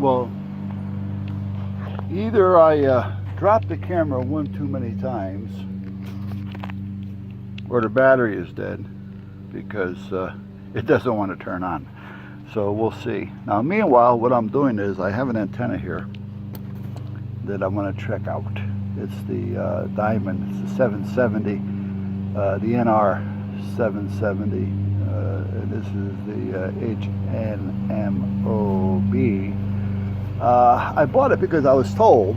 Well, either I dropped the camera one too many times, or the battery is dead because it doesn't want to turn on. So we'll see. Now, meanwhile, what I'm doing is I have an antenna here that I'm going to check out. It's the Diamond. It's the 770, the NR 770. And this is the HNMOB. I bought it because I was told,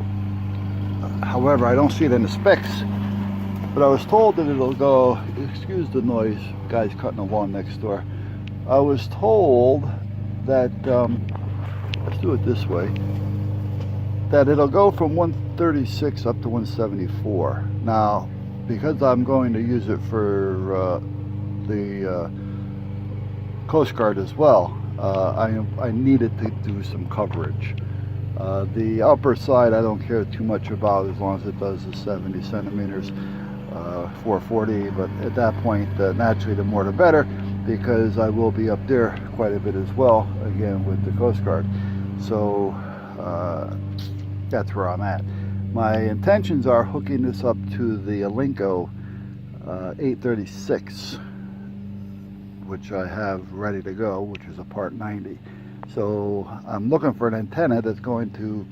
however, I don't see it in the specs, but I was told that it'll go, excuse the noise, guy's cutting a lawn next door. I was told that, let's do it this way, that it'll go from 136 up to 174. Now, because I'm going to use it for the Coast Guard as well, I needed to do some coverage. The upper side I don't care too much about as long as it does the 70 centimeters, 440, but at that point naturally the more the better, because I will be up there quite a bit as well, again with the Coast Guard. So that's where I'm at. My intentions are hooking this up to the Alinco 836, which I have ready to go, which is a Part 90. So I'm looking for an antenna that's going to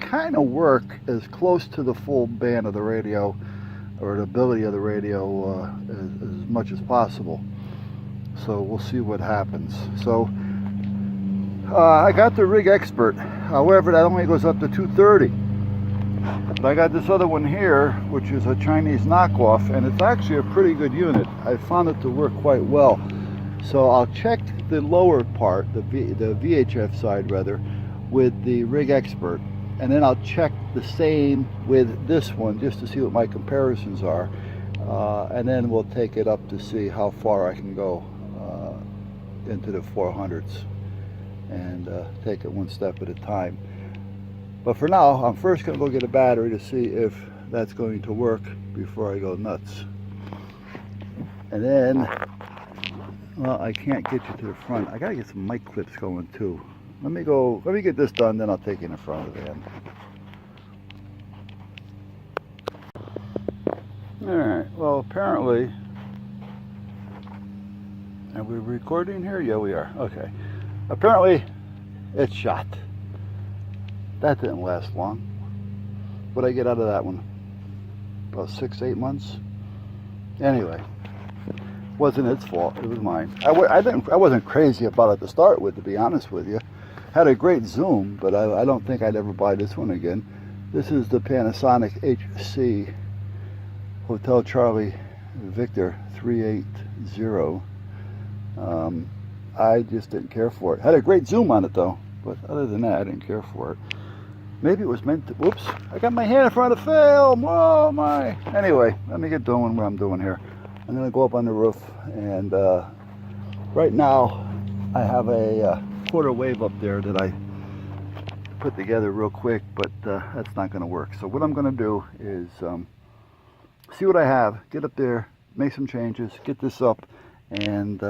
kind of work as close to the full band of the radio, or the ability of the radio, as much as possible. So we'll see what happens. So I got the Rig Expert, however that only goes up to 230. But I got this other one here, which is a Chinese knockoff, and it's actually a pretty good unit. I found it to work quite well. So I'll check the lower part, the VHF side rather, with the Rig Expert, and then I'll check the same with this one just to see what my comparisons are, and then we'll take it up to see how far I can go into the 400s, and take it one step at a time. But for now, I'm first going to go get a battery to see if that's going to work before I go nuts. And then, well, I can't get you to the front. I gotta get some mic clips going too. Let me get this done, then I'll take you in the front of the van. Alright, well apparently, are we recording here? Yeah, we are. Okay. Apparently, it's shot. That didn't last long. What'd I get out of that one? About 6-8 months? Anyway. Wasn't its fault, it was mine. I wasn't crazy about it to start with, to be honest with you. Had a great zoom, but I don't think I'd ever buy this one again. This is the Panasonic HC Hotel Charlie Victor 380. I just didn't care for it. Had a great zoom on it though, but other than that, I didn't care for it. Maybe it was meant to, whoops, I got my hand in front of the film, oh my. Anyway, let me get doing what I'm doing here. I'm going to go up on the roof, and right now I have a quarter wave up there that I put together real quick, but that's not going to work. So what I'm going to do is see what I have, get up there, make some changes, get this up, and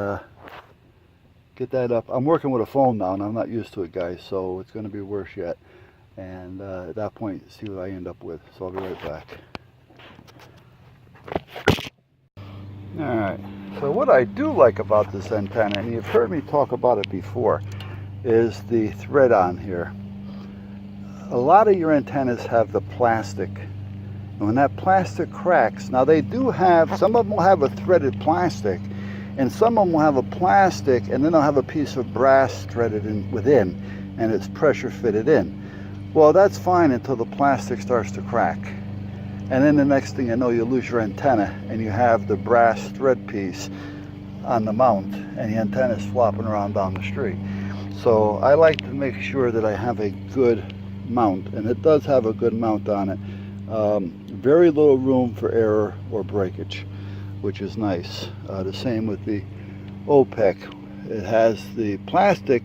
get that up. I'm working with a phone now, and I'm not used to it, guys, so it's going to be worse yet. And at that point, see what I end up with. So I'll be right back. Alright, so what I do like about this antenna, and you've heard me talk about it before, is the thread on here. A lot of your antennas have the plastic, and when that plastic cracks, now they do have, some of them will have a threaded plastic, and some of them will have a plastic, and then they'll have a piece of brass threaded in within, and it's pressure fitted in. Well, that's fine until the plastic starts to crack. And then the next thing you know, you lose your antenna, and you have the brass thread piece on the mount, and the antenna is flopping around down the street. So I like to make sure that I have a good mount, and it does have a good mount on it. Very little room for error or breakage, which is nice. The same with the OPEC. It has the plastic,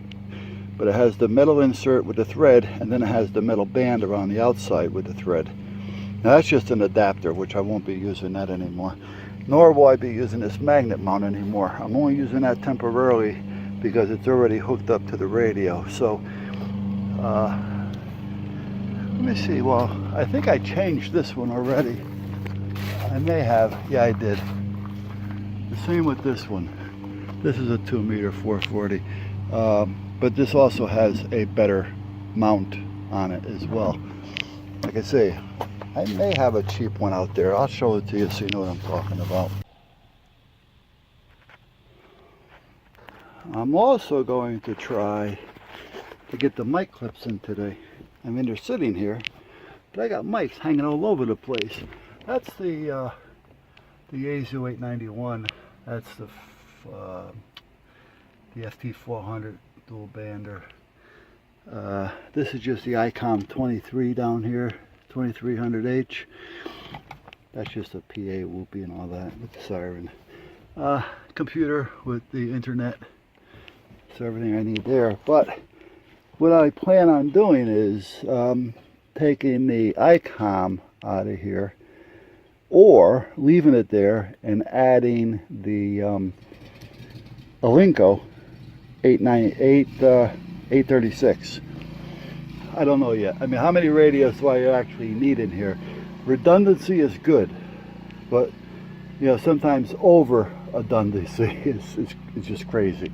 but it has the metal insert with the thread, and then it has the metal band around the outside with the thread. Now that's just an adapter, which I won't be using that anymore. Nor will I be using this magnet mount anymore. I'm only using that temporarily because it's already hooked up to the radio. So Let me see. Well, I think I changed this one already. I may have. Yeah, I did. The same with this one. This is a 2 meter 440. But this also has a better mount on it as well. Like I say, I may have a cheap one out there. I'll show it to you so you know what I'm talking about. I'm also going to try to get the mic clips in today. I mean, they're sitting here, but I got mics hanging all over the place. That's the Yaesu 891. That's the FT400 dual bander. This is just the ICOM 23 down here, 2300H. That's just a PA whoopee and all that with the siren. Computer with the internet. So everything I need there. But what I plan on doing is taking the ICOM out of here, or leaving it there and adding the Alinco 836. I don't know yet. I mean, how many radios do I actually need in here? Redundancy is good, but you know, sometimes over redundancy is just crazy.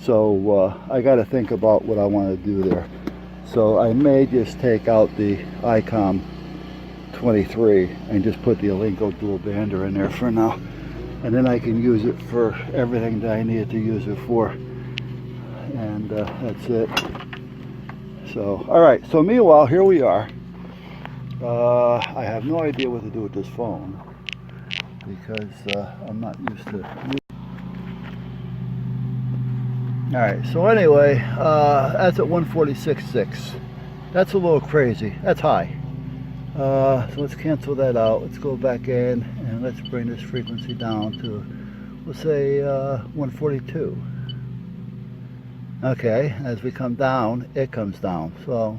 So I got to think about what I want to do there. So I may just take out the ICOM 23 and just put the Alinco dual bander in there for now, and then I can use it for everything that I need to use it for, and that's it. So all right, so meanwhile, here we are. I have no idea what to do with this phone because I'm not used to. All right, so anyway, that's at 146.6. That's a little crazy. That's high. So let's cancel that out. Let's go back in and let's bring this frequency down to, we'll say 142. Okay, as we come down, it comes down. So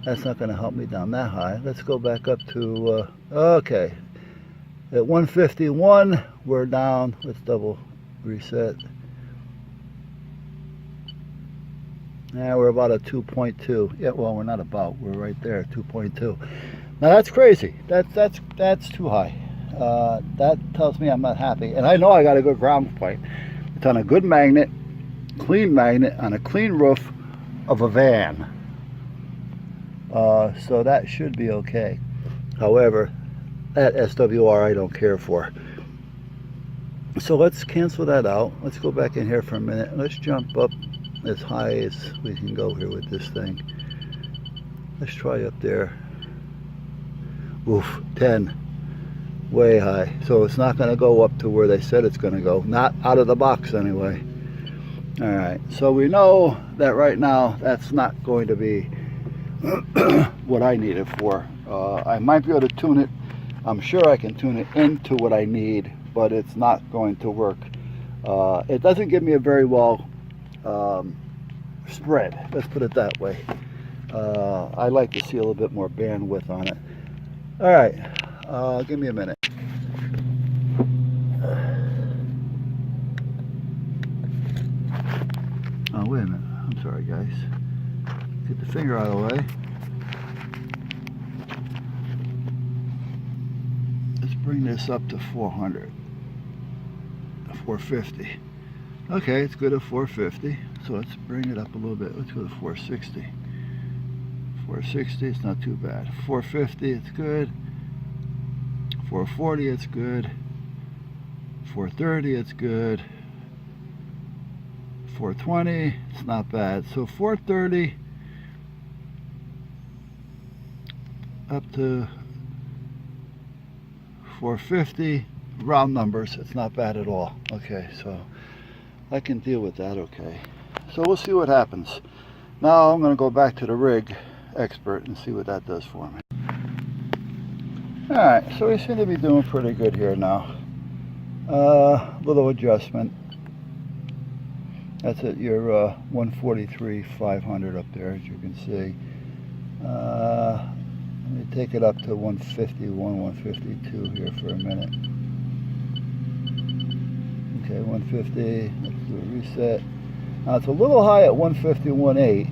that's not going to help me down that high. Let's go back up to, okay, at 151, we're down. Let's double reset. Yeah, we're about a 2.2. Yeah, well, we're not about. We're right there, 2.2. Now that's crazy. That's too high. That tells me I'm not happy. And I know I got a good ground point. It's on a good magnet, clean magnet, on a clean roof of a van. So that should be okay. However, that SWR I don't care for. So let's cancel that out. Let's go back in here for a minute. Let's jump up as high as we can go here with this thing. Let's try up there. Oof, 10. Way high. So it's not going to go up to where they said it's going to go. Not out of the box anyway. Alright, so we know that right now that's not going to be what I need it for. I might be able to tune it. I'm sure I can tune it into what I need, but it's not going to work. It doesn't give me a very well spread, let's put it that way. I like to see a little bit more bandwidth on it. All right, give me a minute. Oh, wait a minute. I'm sorry, guys. Get the finger out of the way. Let's bring this up to 400, 450. Okay, it's good at 450, so let's bring it up a little bit. Let's go to 460. 460, it's not too bad. 450, it's good. 440, it's good. 430, it's good. 420, it's not bad. So 430 up to 450, round numbers, it's not bad at all. Okay, so I can deal with that, okay. So we'll see what happens. Now I'm going to go back to the rig expert and see what that does for me. Alright, so we seem to be doing pretty good here now. Little adjustment. That's at your 143.500 up there, as you can see. Let me take it up to 151, 152 here for a minute. Okay, 150, let's do a reset. Now it's a little high at 151.8.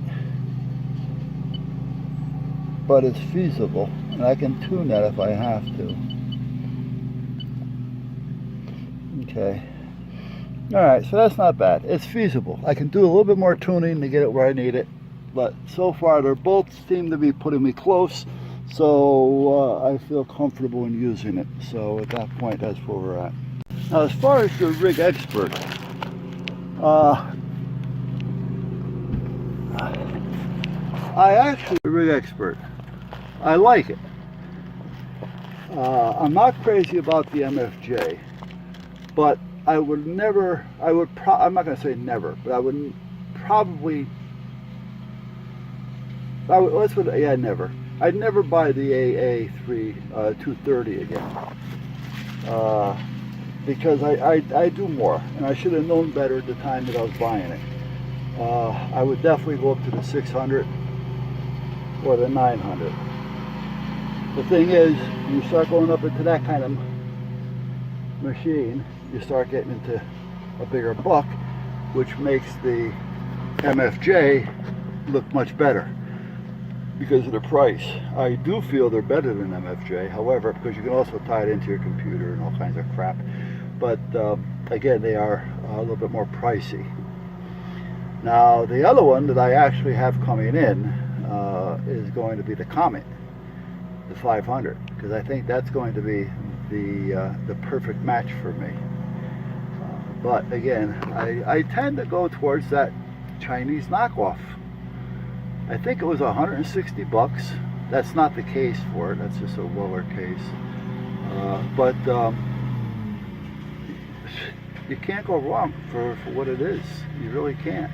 but it's feasible, and I can tune that if I have to. Okay. Alright, so that's not bad. It's feasible. I can do a little bit more tuning to get it where I need it, but so far they both seem to be putting me close, so I feel comfortable in using it. So at that point, that's where we're at. Now, as far as the Rig Expert, Rig Expert, I like it. I'm not crazy about the MFJ, but I would never, I'm not going to say never, but I would probably, never. I'd never buy the AA230 again. Because I do more, and I should have known better at the time that I was buying it. I would definitely go up to the 600 or the 900. The thing is, when you start going up into that kind of machine, you start getting into a bigger buck, which makes the MFJ look much better because of the price. I do feel they're better than MFJ, however, because you can also tie it into your computer and all kinds of crap. But again, they are a little bit more pricey. Now, the other one that I actually have coming in is going to be the Comet, the 500, because I think that's going to be the perfect match for me. But again, I tend to go towards that Chinese knockoff. I think it was 160 bucks. That's not the case for it. That's just a lower case. But you can't go wrong for what it is. You really can't.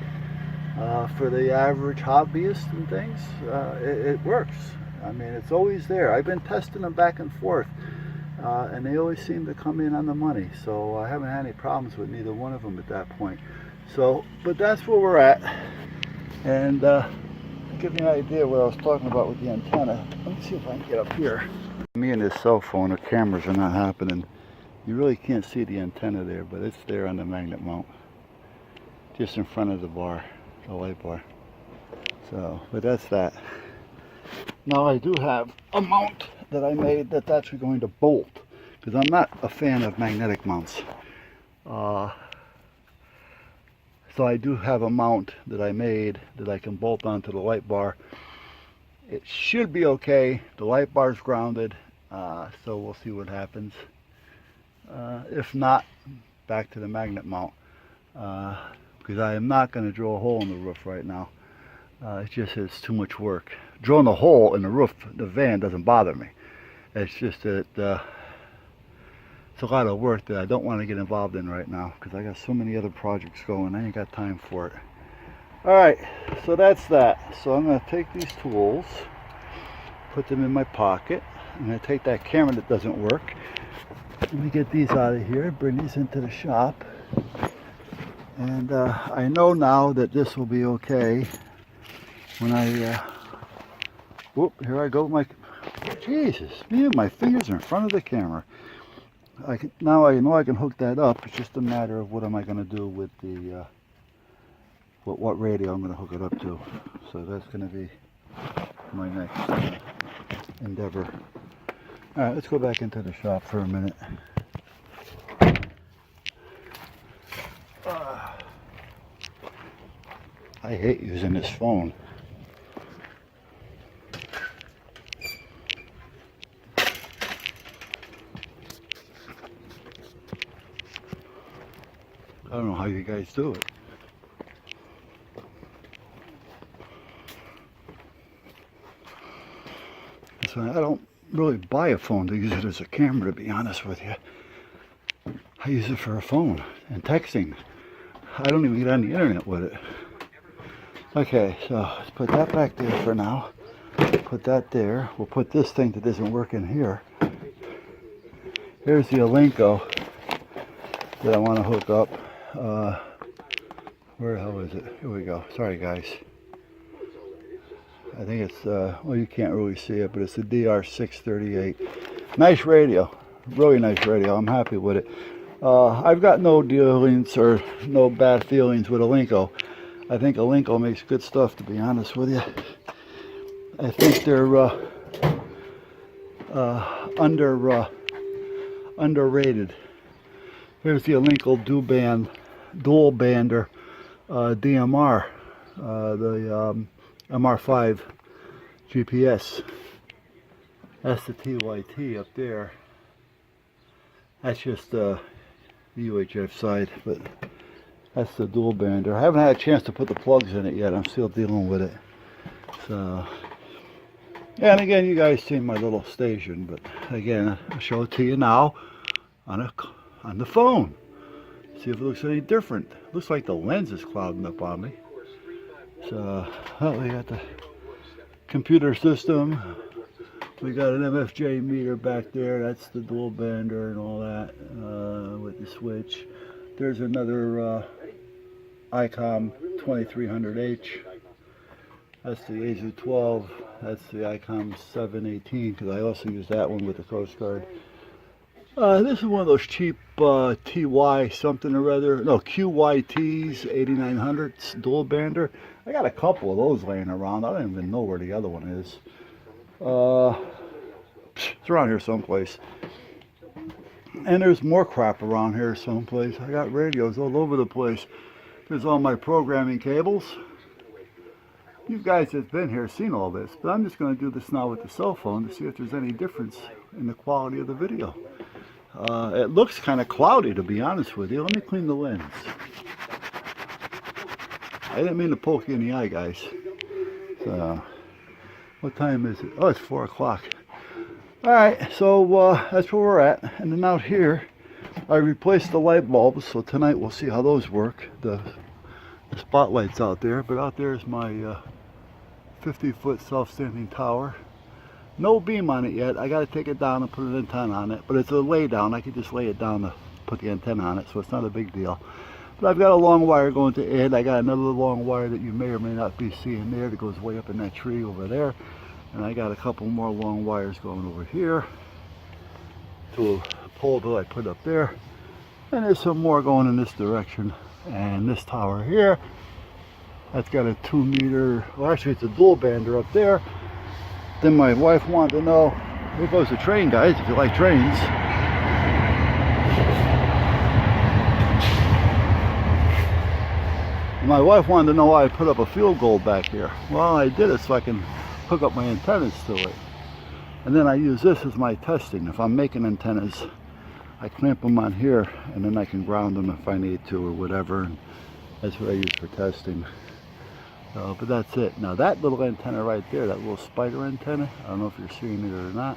For the average hobbyist and things, it works. I mean, it's always there. I've been testing them back and forth, and they always seem to come in on the money. So I haven't had any problems with neither one of them at that point. So, but that's where we're at. And to give you an idea what I was talking about with the antenna, let me see if I can get up here. Me and this cell phone, the cameras are not happening. You really can't see the antenna there, but it's there on the magnet mount, just in front of the bar, the light bar. So, but that's that. Now I do have a mount that I made that's actually going to bolt, because I'm not a fan of magnetic mounts. So I do have a mount that I made that I can bolt onto the light bar. It should be okay. The light bar is grounded, so we'll see what happens. If not, back to the magnet mount, because I am not going to drill a hole in the roof right now. It's too much work. Drilling a hole in the roof, the van, doesn't bother me. It's just that it's a lot of work that I don't want to get involved in right now, because I got so many other projects going. I ain't got time for it. Alright, so that's that. So I'm going to take these tools, put them in my pocket. I'm going to take that camera that doesn't work. Let me get these out of here, bring these into the shop. And I know now that this will be okay when I, whoop, here I go, Jesus, man, my fingers are in front of the camera. Now I know I can hook that up. It's just a matter of what am I going to do with the, what radio I'm going to hook it up to. So that's going to be my next endeavor. Alright, let's go back into the shop for a minute. I hate using this phone. I don't know how you guys do it. So I don't really buy a phone to use it as a camera, to be honest with you. I use it for a phone and texting. I don't even get on the internet with it. Okay, so let's put that back there for now. Put that there. We'll put this thing that isn't working here. Here's the Alinco that I want to hook up. Where the hell is it? Here we go. Sorry guys. I think it's, well, you can't really see it, but it's the DR638. Nice radio. Really nice radio. I'm happy with it. I've got no dealings or no bad feelings with Alinco. I think Alinco makes good stuff, to be honest with you. I think they're underrated. Here's the Alinco dual bander DMR, the MR5 GPS. That's the TYT up there. That's just the UHF side, but that's the dual bander. I haven't had a chance to put the plugs in it yet. I'm still dealing with it. So, yeah, and again, you guys see my little station, but again, I'll show it to you now on the phone. See if it looks any different. Looks like the lens is clouding up on me. So, well, we got the computer system. We got an MFJ meter back there. That's the dual bander and all that with the switch. There's another ICOM 2300H. That's the AZU 12. That's the ICOM 718 because I also use that one with the Coast Guard. This is one of those cheap TY something or other. No, QYTs 8900s dual bander. I got a couple of those laying around. I don't even know where the other one is. It's around here someplace. And there's more crap around here someplace. I got radios all over the place. There's all my programming cables. You guys that's been here seen all this, but I'm just going to do this now with the cell phone to see if there's any difference in the quality of the video. It looks kind of cloudy, to be honest with you. Let me clean the lens. I didn't mean to poke you in the eye, guys. So, what time is it? Oh, it's 4 o'clock. Alright, so that's where we're at. And then out here, I replaced the light bulbs, so tonight we'll see how those work. The spotlight's out there, but out there is my 50-foot self-standing tower. No beam on it yet. I got to take it down and put an antenna on it, but it's a lay down. I could just lay it down to put the antenna on it, so it's not a big deal. But I've got a long wire going to it. I got another long wire that you may or may not be seeing there that goes way up in that tree over there. And I got a couple more long wires going over here to a pole that I put up there. And there's some more going in this direction. And this tower here, that's got a 2 meter, well actually it's a dual bander up there. Then my wife wanted to know, here goes the train, guys, if you like trains. My wife wanted to know why I put up a field goal back here. Well, I did it so I can hook up my antennas to it. And then I use this as my testing. If I'm making antennas, I clamp them on here and then I can ground them if I need to or whatever. And that's what I use for testing. But that's it. Now that little antenna right there, that little spider antenna, I don't know if you're seeing it or not.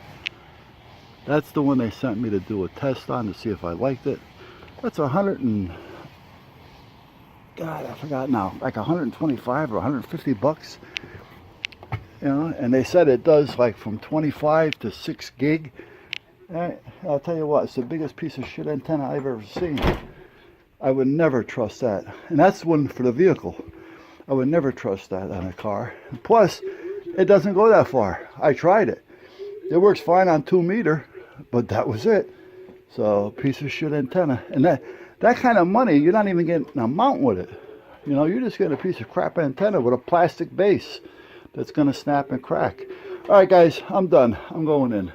That's the one they sent me to do a test on to see if I liked it. That's God, I forgot now, like 125 or 150 bucks. You know, and they said it does like from 25 to 6 gig. I'll tell you what, it's the biggest piece of shit antenna I've ever seen. I would never trust that. And that's one for the vehicle. I would never trust that on a car. Plus, it doesn't go that far. I tried it. It works fine on 2 meter, but that was it. So, piece of shit antenna. And that kind of money, you're not even getting a mount with it. You know, you're just getting a piece of crap antenna with a plastic base that's going to snap and crack. All right, guys, I'm done. I'm going in.